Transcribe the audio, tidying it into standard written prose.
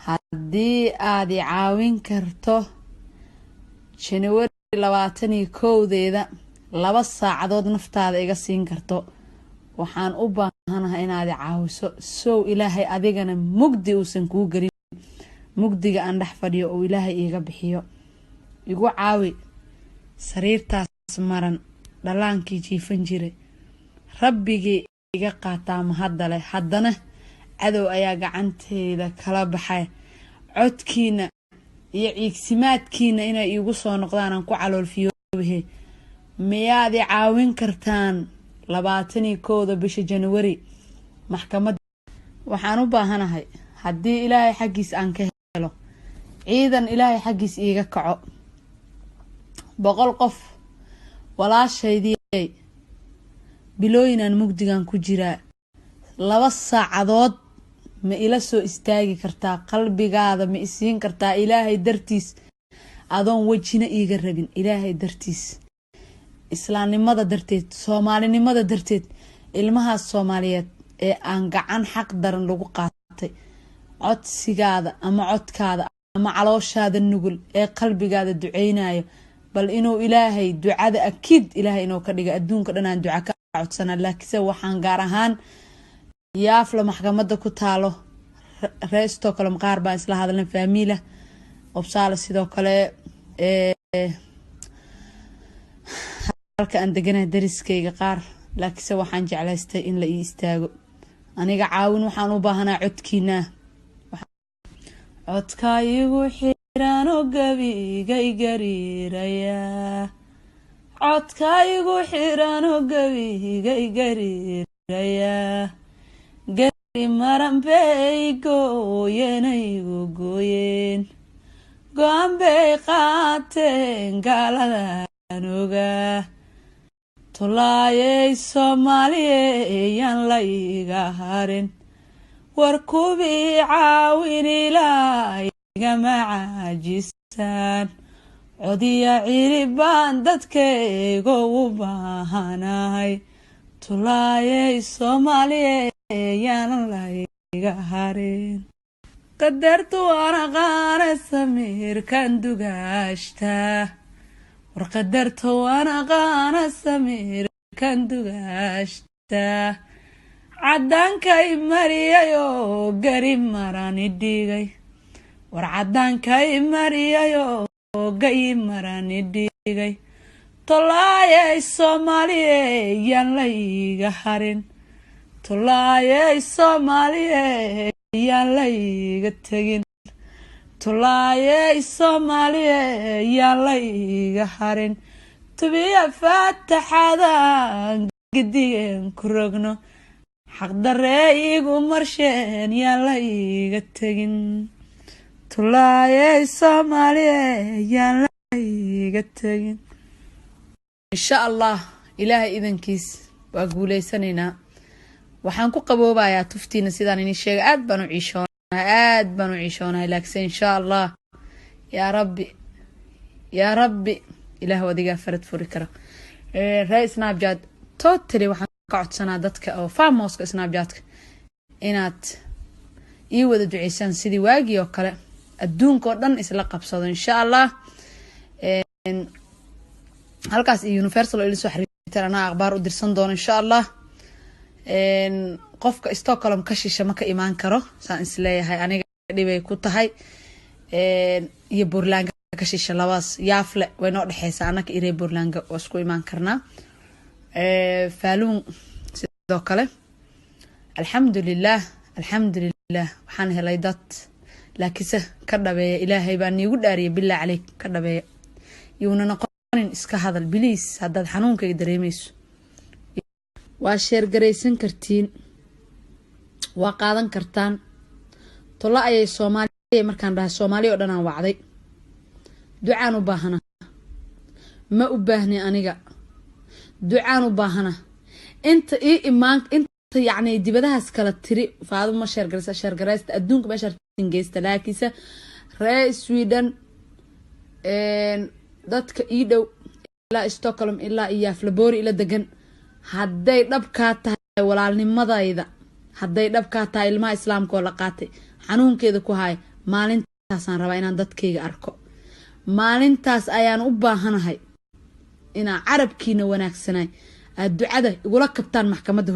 haddii aad i caawin karto January 21 2 saacadood naftaada iga siin karto waxaan u baahanahay inaad i caawiso soo ilaahay adigana mugdi uusan kuu galin mugdiga aan dhex fadhiyo oo ilaahay iiga bixiyo igu caawi sariirtaas maran dhalaankii jiifan jiray rabbigii iga qaataa mahadale haddana cadow ayaa gacanteeda kala baxay codkiina iyo ciigsimaadkiina inay iigu soo noqdaan aan ku caloolfiyoobahay miyaad i caawin kartaan 21 bisha January maxkamad waxaan u baahanahay haddii ilaahay xaqiis aan ka helo ciidan ilaahay xaqiis iiga kaco 100 qof walaashaydii bilooyinan mugdigan ku jiraa 2 saacadood ma ila soo istaagi kartaa qalbigaada ma isiin kartaa ilaahay dartiis adoon wajina iiga rabin ilaahay dartiis islaamnimada darteed soomaalinimada darteed ilmaha Soomaaliyeed ee aan gacan xaq daran lagu qaatay codsigaada ama codkaada ama calooshaada nugul ee qalbigaada duceynayo bal inuu ilaahay ducada akid ilaahay inuu ka dhigo adduunka dhanaan duca ka codsana laakiin waxaan gaar ahaan yaafla maxkamadda ku taalo reesto kale maqaar baan isla hadalna faamiila obsaala sidoo kale halka aan deganahay dariskayga qaar laakiin waxaan jeclaystay in la ii istaago aniga caawin waxaan u baahanaa codkiina codkaygu xiran oo gabiga igariiraya codkaygu xiran oo gabiga igariiraya gari maran bay gooyenaygu gooyeen go'aan bay qaateen gaaladan ogaa tolaayay Soomaaliyeeyaan la iga harin war kubii caawin ilaahiga macaajistaan codiya ciribaan dadkayga u baahanahay tolaayay Soomaaliyeeyaan la iga harin qadartu ana qaana samirkan dugaashtaa warqadarto ana qaana samirkan dugaashtaa cadaankay mariyayo gari marani dhigay war cadaankay mariyayo gay marani dhigay tolaayay Soomaaliyeeyaan la iga harin tolaayay Soomaaliyeeyaan la iga tagin tolaayay Soomaaliyeeyaan la iga harin tubiya faataxadan gidigan ku rogno xaq daree igu marsheen yaan la iga tagin tolaayay Soomaaliyeeyaan la iga tagin insha Allah ilaahay idankiis waa guuleysanayna waxaan ku qaboobayaa tuftiina sidaan inii sheegay aad baan u ciishoonahay laakiin insha Allah ya rabbi ilaah wadiga farad furi karo raay Snapchat totally waxaan ka codsanaa dadka oo famouska Snapchatka inaad ii wada duceysaan sidii waagii oo kale adduunka oo dhan isla qabsado insha Allah halkaas universal oo ila soo xiriirtaan ana akhbaar u dirsan doono insha Allah qofka Stockholm ka shisha ma ka imaan karo saan isleeyahay aniga dhibay ku tahay iyo Burlanga ka shisha labaas yaafle way noo dhaxaysaa anaka irey Burlanga oo isku imaan karnaa faaluun sidoo kale alxamdulillah waxaan helay dad laakiin ka dhabeeya ilaahay baan iigu dhaariyay bilaa caleek ka dhabeeya yuuna noqonin iska hadal biliis haddaad xanuunkayga dareemayso waa sheer gareysan kartiin waa qaadan kartaan tola ayay Soomaaliya markaan dhahay Soomaaliya oo dhan aan wacday ducaan u baahana ma u baahni aniga ducaan u baahana inta iimaan inta yacni dibadahaas kala tiri faaduma sheer gareysta adduunka meesha ingeysta laakiin reer Sweden dadka ii dhow ilaa Stockholm ilaa Yaaflaboori ila degan hadday dhabka tahay walaalnimadayda hadday dhabka tahay ilmaha islaamka oo la qaatay xanuunkeeda ku hay maalintaasaan rabaa inaan dadkayga arko maalintaas ayaan u baahanahay inaan carabkiina wanaagsanay aad ducada igula kabtaan maxkamadda